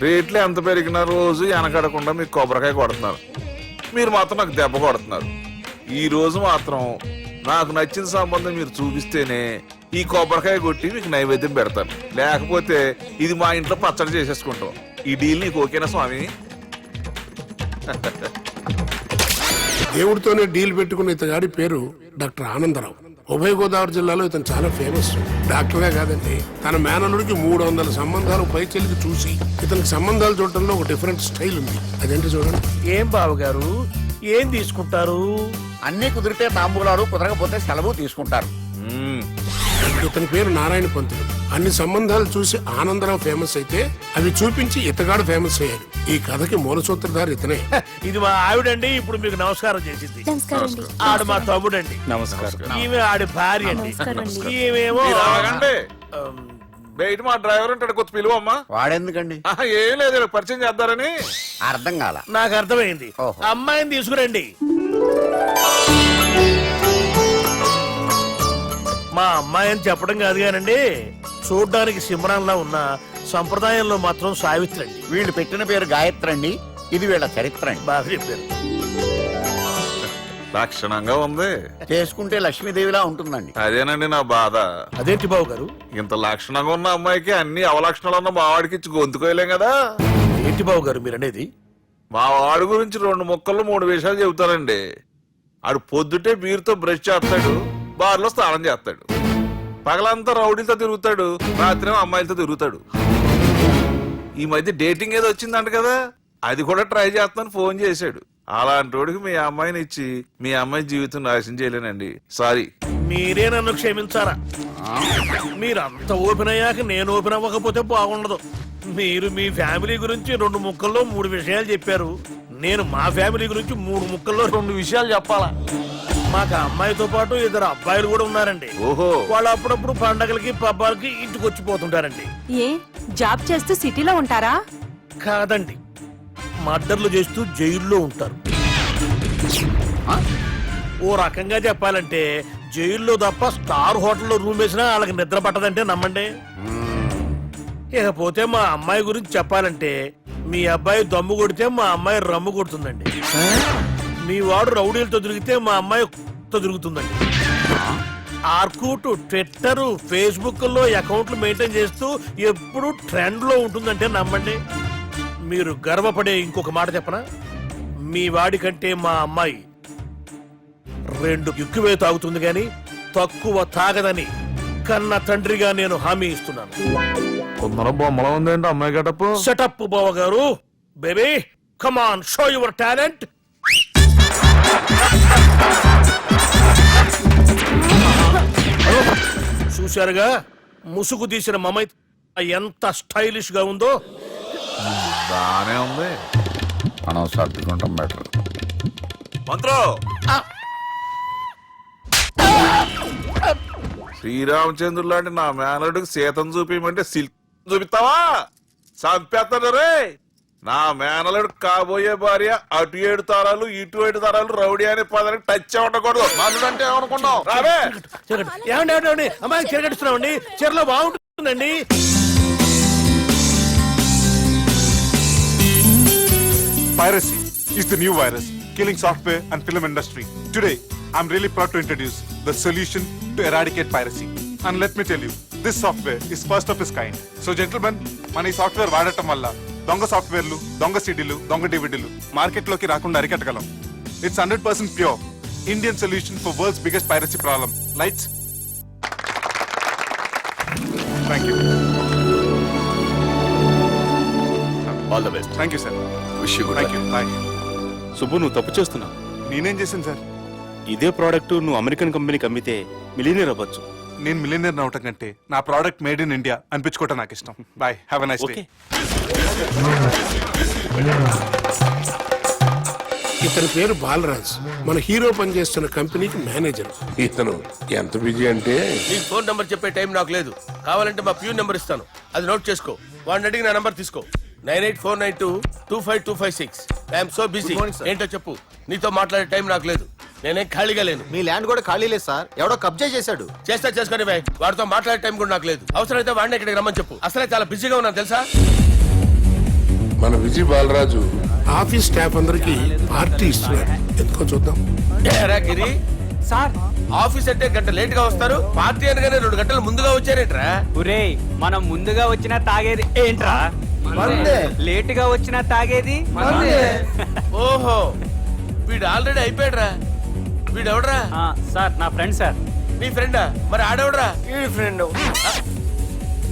రేట్లు ఎంత పెరిగినా రోజు వెనకడకుండా మీకు కొబ్బరికాయ కొడుతున్నారు, మీరు మాత్రం నాకు దెబ్బ కొడుతున్నారు. ఈ రోజు మాత్రం నాకు నచ్చిన సంబంధం మీరు చూపిస్తేనే ఈ కొబ్బరికాయ కొట్టి మీకు నైవేద్యం పెడతాను, లేకపోతే ఇది మా ఇంట్లో పచ్చడి చేసేసుకుంటాం. ఈ డీల్ నీకు ఓకేనా స్వామి? దేవుడితోనే డీల్ పెట్టుకున్న ఇతగాడి పేరు డాక్టర్ ఆనందరావు. ఉభయ గోదావరి జిల్లాలో ఇతను చాలా ఫేమస్. డాక్టర్గా కాదండి, తన మేనల్లుడికి 300 సంబంధాలు పైచెలికి చూసి ఇతనికి సంబంధాలు చూడటంలో ఒక డిఫరెంట్ స్టైల్ ఉంది. అదేంటి చూడండి. ఏం బావగారు, ఏం తీసుకుంటారు? అన్ని కుదిరితే తాంబూలాలు, కుదరకపోతే సెలవు తీసుకుంటారు. ఇతని పేరు నారాయణ పంతులు. అన్ని సంబంధాలు చూసి ఆనందరావు ఫేమస్ అయితే అవి చూపించి ఇతగాడు ఫేమస్ అయ్యాడు. ఈ కథకి మూల సూత్రధారి ఇతనే. ఇది మా ఆవిడండి, ఇప్పుడు మీకు నమస్కారం చేసింది. ఆడు మా తమ్ముడండి. నమస్కారం. ఈమె ఆడి భార్య అండి. ఈమెమో బయట మా డ్రైవర్ ఉంటాడు, కొత్త పిలువమ్మా. వాడెందుకండి? ఏం లేదు, పరిచయం చేద్దారని. అర్థం కాల. నాకు అర్థమైంది. అమ్మాయిని తీసుకురండి. మా అమ్మాయి అని చెప్పడం కాదు కానండి, చూడ్డానికి సింహరాన్లా ఉన్న సంప్రదాయంలో మాత్రం సావిత్రి అండి. వీళ్ళు పెట్టిన పేరు గాయత్రి అండి. ఇది వీళ్ళ చరిత్ర అండి. బాగా చెప్పారు. లక్షణంగా ఉంది. చేసుకుంటే లక్ష్మీదేవిలా ఉంటుందండి. అదేనండి నా బాధ. అదేంటి బాబు గారు? ఇంత లక్షణంగా ఉన్న అమ్మాయికి అన్ని అవలక్షణాలు ఉన్న మా వాడికి ఇచ్చి గొంతుకోయలేం కదా. ఏంటి బాబు గారు మీరు అనేది? మా వాడి గురించి 2 ముక్కలు 3 విషయాలు చెబుతానండి. ఆడు పొద్దుటే బీరుతో బ్రష్ చేస్తాడు, బార్లో స్నానం చేస్తాడు, పగలంతా రౌడీలతో తిరుగుతాడు, రాత్రి అమ్మాయిలతో తిరుగుతాడు. ఈ మధ్య డేటింగ్ ఏదో వచ్చిందంట కదా, అది కూడా ట్రై చేస్తాను ఫోన్ చేశాడు. అలాంటి వాడికి మీ అమ్మాయిని ఇచ్చి మీ అమ్మాయి జీవితం నాశనం చేయలేనండి. సారీ. మీరే నన్ను క్షమించారా? మీరంత ఓపెన్ అయ్యాక నేను ఓపెన్ అవ్వకపోతే బాగుండదు. మీరు మీ ఫ్యామిలీ గురించి 2 ముక్కల్లో 3 విషయాలు చెప్పారు. నేను మా ఫ్యామిలీ గురించి 3 ముక్కల్లో 2 విషయాలు చెప్పాలా? మాకు అమ్మాయితో పాటు 2 అబ్బాయిలు కూడా ఉన్నారండి. ఓహో. వాళ్ళు అప్పుడప్పుడు పండగలకి పబ్బాలకి ఇంటికి వచ్చిపోతుంటారండి. ఏ జాబ్ చేస్తూ సిటీలో ఉంటారా? కాదండి, మర్డర్లు చేస్తూ జైల్లో ఉంటారు. ఓ రకంగా చెప్పాలంటే జైల్లో తప్ప స్టార్ హోటల్లో రూమ్ వేసినా వాళ్ళకి నిద్ర పట్టదంటే నమ్మండి. ఇకపోతే మా అమ్మాయి గురించి చెప్పాలంటే మీ అబ్బాయి దమ్ము కొడితే మా అమ్మాయి రమ్ము కొడుతుందండి. మీ వాడు రౌడీలతో తిరిగితే మా అమ్మాయి తిరుగుతుందండి. ఆర్కుట్, ట్విట్టర్, ఫేస్బుక్ లో అకౌంట్లు మెయింటైన్ చేస్తూ ఎప్పుడు ట్రెండ్ లో ఉంటుందంటే నమ్మండి. మీరు గర్వపడే ఇంకొక మాట చెప్పనా? మీ వాడి కంటే మా అమ్మాయి 2 ఎక్కువే తాగుతుంది గాని తక్కువ తాగదని కన్న తండ్రిగా నేను హామీ ఇస్తున్నాను. కొందరు బొమ్మలో ఉందండి అమ్మాయి గడప. సెటప్ బావ గారు. Baby come on, show your talent. చూశారుగా ముసుగు తీసిన మమై ఎంత స్టైలిష్ గా ఉందో. బానే ఉంది. మనం సర్దుకుంటాం బెటర్. మంత్రో, శ్రీరామచంద్రుడు లాంటి నా మేనలుడికి సీతను చూపించమంటే సిల్క్ చూపిస్తావా? చంపేస్తాడు రే. నా మేనలుడు కాబోయే భార్య అటు 7 తరాలు ఇటు 7 తరాలు రౌడీ అనే పదానికి టచ్ ఉండకూడదు. మనుడు అంటే ఏమనుకున్నావు? రావే. ఏమండి అమ్మాయికి చిరగడుస్తున్నామండి, చీరలో బాగుంటుందండి. Piracy is the new virus killing software and film industry. Today, I'm really proud to introduce the solution to eradicate piracy. And let me tell you, this software is first of its kind. So gentlemen, మన ఈ software వాడటం వల్ల దొంగ సాఫ్ట్వేర్లు, దొంగ సిడీలు, దొంగ డివిడీలు మార్కెట్లోకి రాకుండా అరికట్టగలం. It's 100% pure Indian solution for world's biggest piracy problem. Lights. Thank you. All the best. Thank you, sir. Wish you good. Thank you. Bye. Subbu, నువ్వు తప్పు చేస్తున్నావు. నేనేం చేశాను సార్? ఇదే ప్రోడక్ట్ నువ్వు అమెరికన్ కంపెనీకి అమ్మితే మిలియనీర్ అవ్వచ్చు. నేను మిలియనీర్ అవటం కంటే నా ప్రోడక్ట్ మేడ్ ఇన్ ఇండియా అనిపించుకోవటం నాకు ఇష్టం. Boy, have a nice day. ఇతని పేరు బాలరాజ్. మన హీరో పనిచేస్తున్న కంపెనీకి మేనేజర్. ఇతను ఎంత బిజీ అంటే నీ ఫోన్ నంబర్ చెప్పే టైం నాకు లేదు. కావాలంటే మా ప్యూన్ నెంబర్ ఇస్తాను, అది నోట్ చేసుకో. వాడిని అడిగి నా నంబర్ తీసుకో. 9849225256. I'm so busy. ఏంటో చెప్పు. నీతో మాట్లాడే టైం నాకు లేదు. నేనేం ఖాళీగా లేను. మీ ల్యాండ్ కూడా ఖాళీ లేదు సార్, ఎవడో కబ్జా చేశాడు. చేస్తా చేసుకుని బాయ్, వాడితో మాట్లాడే టైం కూడా నాకు లేదు. అవసరమైతే వాడిని ఇక్కడికి రమ్మని చెప్పు. అసలే చాలా బిజీగా ఉన్నాను తెలుసా. మన విజయ్ బాలరాజు ఆఫీస్ స్టాఫ్ అందరికి పార్టీ ఇస్తున్నాడు, ఎందుకో చూద్దాం. ఏరా గిరి సార్ ఆఫీస్ అంటే గంట లేట్ గా వస్తారు, పార్టీ అనగానే 2 గంటలు ముందుగా వచ్చారేట్రా? ఒరే మనం ముందుగా వచ్చినా తాగేది ఏంట్రా? లేట్ గా వచ్చినా తాగేది ఓహో వీడు ఆల్రెడీ అయిపోయాడ్రా. వీడెవడ్రా? సార్ నా ఫ్రెండ్ సార్. నీ ఫ్రెండా? మరి ఆడెవడ్రా? ఈ ఫ్రెండ్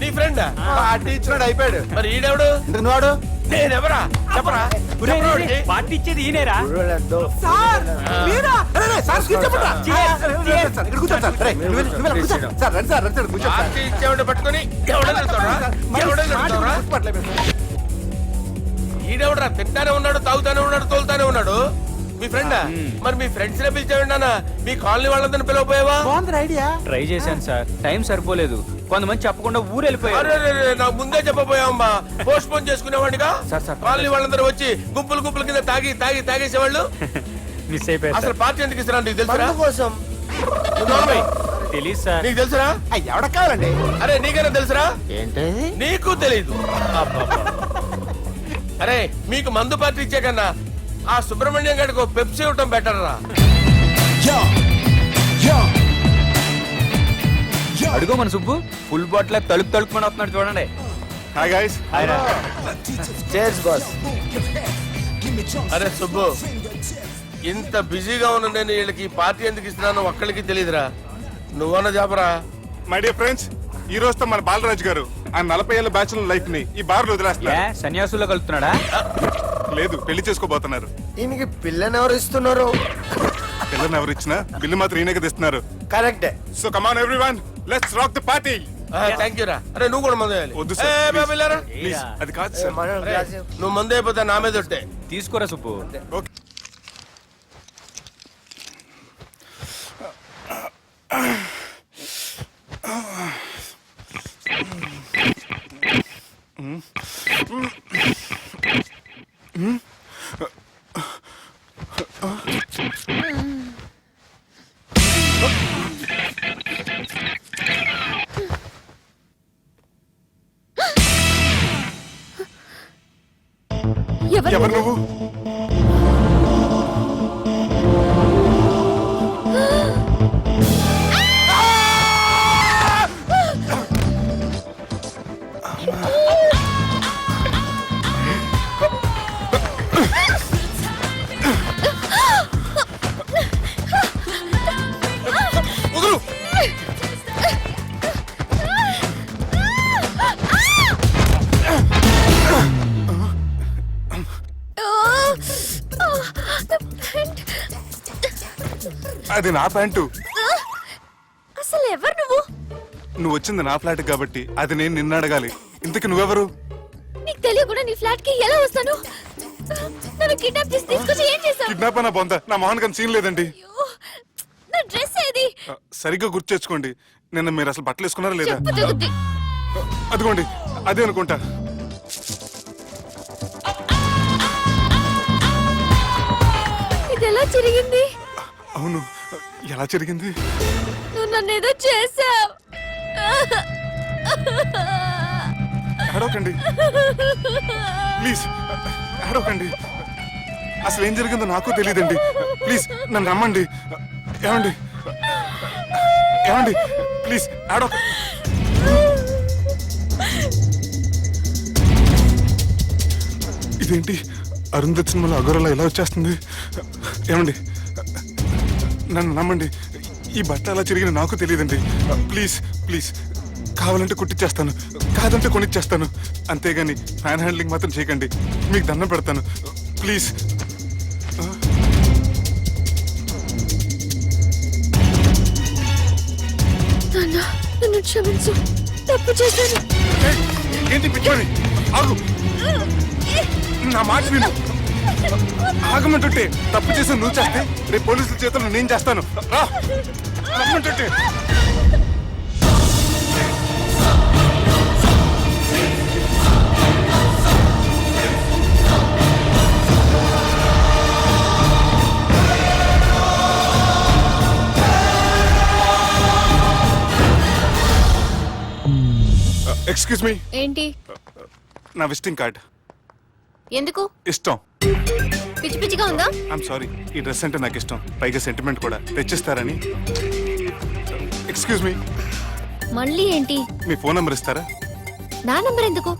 నీ ఫ్రెండా? పార్టీ ఇచ్చినాడు, అయిపోయాడు. మరి ఈడెవడు? ఇంతకు నువ్వాడు నేనెవరా చెప్పరా? చెప్పరా వాడికి? పార్టీ ఇచ్చేది ఈయనేరా? పార్టీ ఇచ్చేవాడిని పట్టుకొని ఎవడని అడుగుతావురా? ఎవడని అడుగుతావురా? ఈడెవడరా? తింటానే ఉన్నాడు, తాగుతానే ఉన్నాడు, తోలుతానే ఉన్నాడు. మీ ఫ్రెండా? మరి మీ ఫ్రెండ్స్ నే పిలిచావిన్నానా? మీ కాలనీ వాళ్ళందరినీ పిలవపోయావా? ట్రై చేశాను సార్, టైం సరిపోలేదు. కొంతమంది చెప్పకుండా ఊరు వెళ్ళిపోయారు. అరే నాకు ముందే చెప్పపోయావమ్మా, పోస్ట్ పోన్ చేసుకునేవాడిగా. Sir, sir. కాలనీ వాళ్ళందరూ వచ్చి గుంపులు గుంపుల కింద తాగేసేవాళ్ళు. మిస్ అయిపోయారు అసలు సార్. పార్టీ ఎందుకు ఇస్తున్నా నీకు తెలుసురా? కోసం తెలీదు సార్. నీకు తెలుసురా? ఎవడ కావాలండి? అరే నీకైనా తెలుసురా? ఏంటి నీకు తెలీదు. అబ్బబ్బా. అరే మీకు మందు పార్టీ ఇచ్చే కన్నా ఆ సుబ్రహ్మణ్యం గారికి పెప్సీ ఇవ్వటం బెటర్ రా. అడుగో మన సుబ్బు ఫుల్ బాటిల్ తలుపుకొని వస్తున్నాడు చూడండి. Hi guys. Chairs boss. అరే సుబ్బు, ఇంత బిజీగా ఉన్న నేను వీళ్ళకి ఈ పార్టీ ఎందుకు ఇస్తున్నాను ఒక్కడికి తెలియదురా. నువ్వన్న చెప్పరా. మై డియర్ ఫ్రెండ్స్, ఈ రోజుతో మన బాలరాజు గారు ఆ 40 ఏళ్ల బ్యాచులర్ లైఫ్ ని ఈ బార్ లో వదిలేస్తున్నారు. సన్యాసుల్లో కలుపుతున్నాడా? లేదు, పెళ్లి చేసుకోబోతున్నారు. ఈయనకి పిల్లని ఎవరు ఇస్తున్నారు? పిల్లని ఎవరు ఇచ్చినా బిల్లు మాత్రం ఈయనకి తెస్తున్నారు. కరెక్టే. So come on everyone, let's rock the party. Thank you రా. అరే నువ్వు కూడా మందు వేయాలి. వద్దు ఏ, సార్, బాబు వెళ్ళారా? ప్లీజ్. అది కాదు సార్. అరే, నువ్వు మందు అయిపోతే నా మీద ఒట్టే. తీసుకోరా సుబ్బు. ఓకే. ఎవరు నువ్వు? వదలు. అది నా ప్యాంటు. అసలు ఎవరు నువ్వు? నువ్వు వచ్చింది నా ఫ్లాట్ కాబట్టి అది నేను నిన్ను అడగాలి. ఇంతకు నువ్వెవరు? నీకు తెలియకుండా నీ ఫ్లాట్ కి ఎలా వస్తాను? నన్ను కిడ్నాప్ చేసి తీసుకొచ్చి ఏం చేశావు? కిడ్నాప్ అన్న బొంద, నా మోహన్ గారి సీన్ లేదండి. నా డ్రెస్ ఏది? సరిగ్గా గుర్తు తెచ్చుకోండి. నిన్న మీరు అసలు బట్టలు వేసుకున్నారా లేదా? చెప్పు తగ్గుద్ది. అదిగోండి, అదే అనుకుంటా. ఇది ఎలా జరిగింది? అవును, ఎలా జరిగింది? నువ్వు నన్ను ఏదో చేసావు. ఏడవకండి ప్లీజ్, ఏడవకండి. అసలు ఏం జరిగిందో నాకు తెలియదండి. ప్లీజ్ నన్ను నమ్మండి. ఏమండి ఏమండి ప్లీజ్ ఏడవ. ఇదేంటి అరుంధతి సినిమాలో అగోరలా ఎలా వచ్చేస్తుంది? ఏమండి నన్ను నమ్మండి. ఈ బట్ట అలా జరిగిన నాకు తెలియదండి. ప్లీజ్ ప్లీజ్, కావాలంటే కుట్టిచ్చేస్తాను, కాదంటే కొనిచ్చేస్తాను. అంతేగాని ఫ్యాన్ హ్యాండ్లింగ్ మాత్రం చేయకండి. మీకు దండం పెడతాను ప్లీజ్. నన్ను క్షమించు, తప్పు చేశాను. ఏంటి పిచ్చోని? ఆగు, నా మాట విను. ఆగమంటుంటే తప్పు చేసి నువ్వు చేస్తే రేపు పోలీసుల చేతుల్లో నేను చేస్తాను. రా రమ్మంటుంటే. ఎక్స్క్యూజ్ మీ, ఏంటి? నా విజిటింగ్ కార్డ్. ఎందుకు? ఇష్టం. పిచ్చి పిచ్చిగా ఉందా? ఐఎమ్ సారీ, ఈ డ్రెస్ అంటే నాకు ఇష్టం, పైగా సెంటిమెంట్ కూడా. తెచ్చిస్తారని. ఎక్స్క్యూజ్ మీ, మళ్ళీ ఏంటి? మీ ఫోన్ నెంబర్ ఇస్తారా? నా నంబర్ ఎందుకు?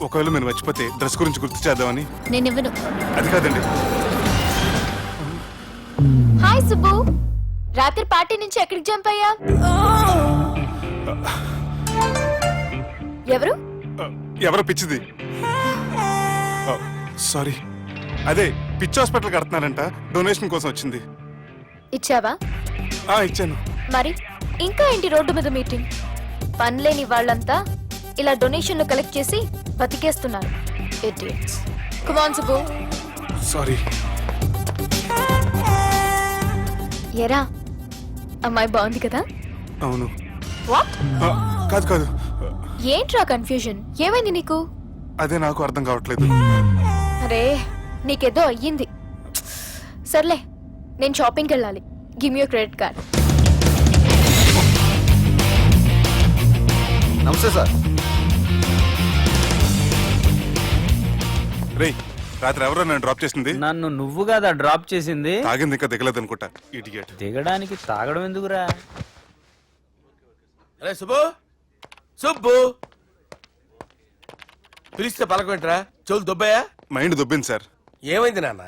ఒకవేళ మీరు మర్చిపోతే డ్రెస్ గురించి గుర్తు చేద్దామని. నేను ఇవ్వను. అది కాదండి. హాయ్ సుబ్బు, రాత్రి పార్టీ నుంచి ఎక్కడికి జంప్ అయ్యా? ఎవరు? ఎవరో పిచ్చిది. సారీ, అదే పిచ్చి హాస్పిటల్ కడుతున్నారంట, డొనేషన్ కోసం వచ్చింది. ఇచ్చావా? ఇచ్చాను. మరి ఇంకా ఏంటి రోడ్డు మీద మీటింగ్? పనిలేని వాళ్ళంతా ఇలా డొనేషన్లు కలెక్ట్ చేసి బతికేస్తున్నారు. Idiots. Come on, Subbu. Sorry. ఎరా, అమ్మాయి బాగుంది కదా? అవును. వాట్? కాదు కాదు, ఏంట్రా కన్ఫ్యూజన్? ఏమైంది నీకు? అదే నాకు అర్థం కావట్లేదు. అరే, నీకేదో అయ్యింది. సర్లే, నేను షాపింగ్కి వెళ్ళాలి. Give me your credit card. నమస్తే సార్. రేయ్, రాత్రి ఎవరో నన్ను డ్రాప్ చేసింది? నన్ను నువ్వు కదా డ్రాప్ చేసింది. తాగింది ఇంకా దిగలేదు అనుకుంటా. ఇడియట్. దిగడానికి తాగడం ఎందుకురా? అరే సుబ్బు, సుబ్బు పిలిస్తే పలకమేంట్రా? చెవులు దుబ్బయా? Mind దొబ్బింది sir. ఏమైంది నాన్న?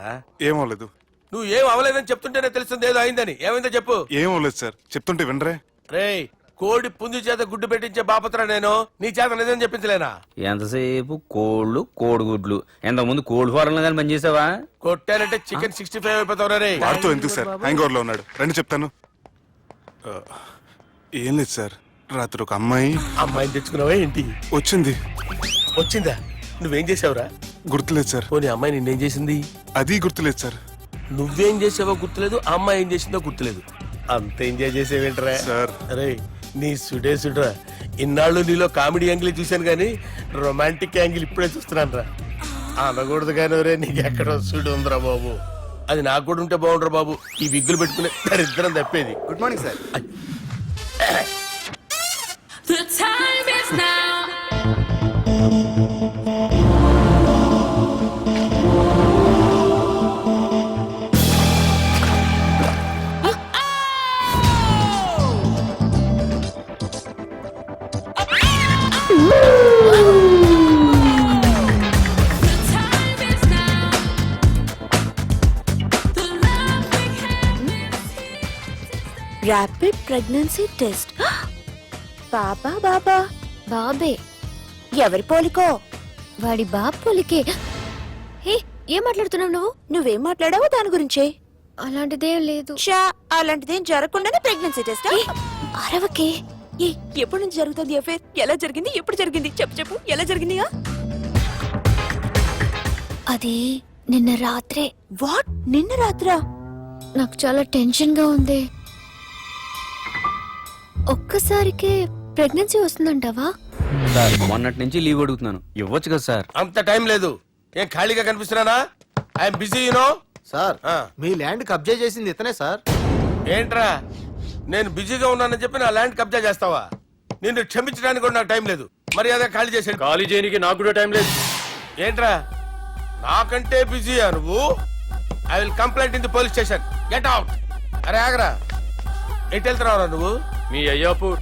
ఏమవలేదు. నువ్వు ఏం అవలేదని చెప్తుంటేనే తెలుస్తుంది ఏదో అయిందని. ఏమైందో చెప్పు. ఏమవలేదు సార్, చెప్తుంటే వినరే. రేయ్, కోడి పుంజు చేత గుడ్డు పెట్టించే బాపత్రా నేను. నీ చేత నిజం చెప్పించలేనా? ఎంతసేపు కోళ్ళు కోడిగుడ్లు. ఎంతకుముందు కోడి ఫారంలో కానీ పనిచేసావా? కొట్టానంటే చికెన్ 65 అయిపోతావు రే. వాడుతూ ఎందుకు సార్, హ్యాంగ్ ఓవర్ లో ఉన్నాడు. రండి చెప్తాను. ఏం లేదు సార్, రాత్రి ఒక అమ్మాయిని తెచ్చుకున్నావా ఏంటి? వచ్చింది. వచ్చిందా? నువ్వేం చేసావురా? గుర్తులేదు సార్. పోనీ అమ్మాయి నిన్నేం చేసింది? అది గుర్తులేదు సార్. నువ్వేం చేసావో గుర్తులేదు, ఆ అమ్మాయి ఏం చేసిందో గుర్తులేదు. అంత ఎంజాయ్ చేసేవేంట్రా సార్? అరే నీ సుడే సుడ్రా. ఇన్నాళ్ళు నీలో కామెడీ యాంగిల్ చూశాను కానీ రొమాంటిక్ యాంగిల్ ఇప్పుడే చూస్తున్నాను రా. అనకూడదు కానీ రే, నీకు ఎక్కడ సుడు ఉందిరా బాబు. అది నాకు కూడా ఉంటే బాగుండ్రా బాబు. ఈ విగ్గులు పెట్టుకునే దరిద్రం తప్పేది. Good morning sir. The time is now. Rapid pregnancy test. బాబా బాబా బాబే. ఎవరి పోలికో? వాడి బాబు పోలికే. హే, ఏం మాట్లాడుతున్నావు నువ్వు? నువ్వేం మాట్లాడావో దాని గురించే. అలాంటిదేం లేదు. అలాంటిదేం జరగకుండానే ప్రెగ్నెన్సీ టెస్ట్? అరవకే. ఎప్పటి నుంచి జరుగుతుంది అఫేర్? ఎలా జరిగింది? ఎప్పుడు జరిగింది? చెప్పు చెప్పు, ఎలా జరిగింది? అది నిన్న రాత్రే. వాట్? నిన్న రాత్రా? నాకు చాలా టెన్షన్ గా ఉంది. ఒక్కసారికే ప్రెగ్నెన్సీ వస్తుందంటావా? సార్, మొన్నటి నుంచి లీవ్ అడుగుతున్నాను, ఇవ్వచ్చు కదా సార్? అంత టైం లేదు. ఏం ఖాళీగా కనిపిస్తున్నానా? I'm busy you know. సార్, మీ ల్యాండ్ కబ్జా చేసింది ఇతనే సార్. ఏంట్రా, నేను బిజీగా ఉన్నానని చెప్పి నా ల్యాండ్ కబ్జా చేస్తావా? నిన్ను క్షమించడానికి కూడా నాకు టైం లేదు. మరి అదే ఖాళీ చేసాడు. ఖాళీ చేయడానికి నాకు కూడా టైం లేదు. ఏంట్రా, నాకంటే బిజీయా నువ్వు? I will complaint in the police station. Get out. అరే ఆగరా, ఎటు వెళ్తున్నావురా నువ్వు? మీ అయ్యాపూర్.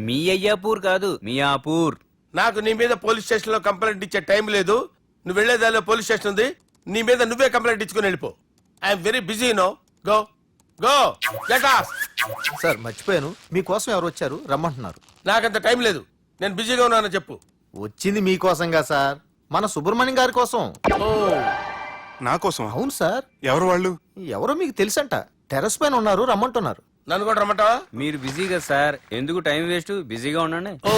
మీ అయ్యాపూర్ కాదు, మియాపూర్. నాకు నీ మీద పోలీస్ స్టేషన్ లో కంప్లైంట్ ఇచ్చే టైం లేదు. నువ్వు వెళ్లేదాలో పోలీస్ స్టేషన్ ఉంది. నీ మీద నువ్వే కంప్లైంట్ ఇచ్చుకుని వెళ్ళిపో. I'm very busy no. Go go get off. Sir మర్చిపోయాను, మీకోసం ఎవరు వచ్చారు, రమ్మంటున్నారు. నాకంత టైం లేదు, నేను బిజీగా ఉన్నానని చెప్పు. వచ్చింది మీకోసంగా సార్, మన సుబ్రహ్మణ్యం గారి కోసం. ఓ, నా కోసం? అవును సార్. ఎవరు వాళ్ళు? ఎవరో మీకు తెలుసంట, టెర్రస్ పైన ఉన్నారు, రమ్మంటున్నారు. నన్ను కూడా రమ్మంటావా? మీరు బిజీ కదా సార్, ఎందుకు టైం వేస్ట్? బిజీగా ఉండండి. ఓ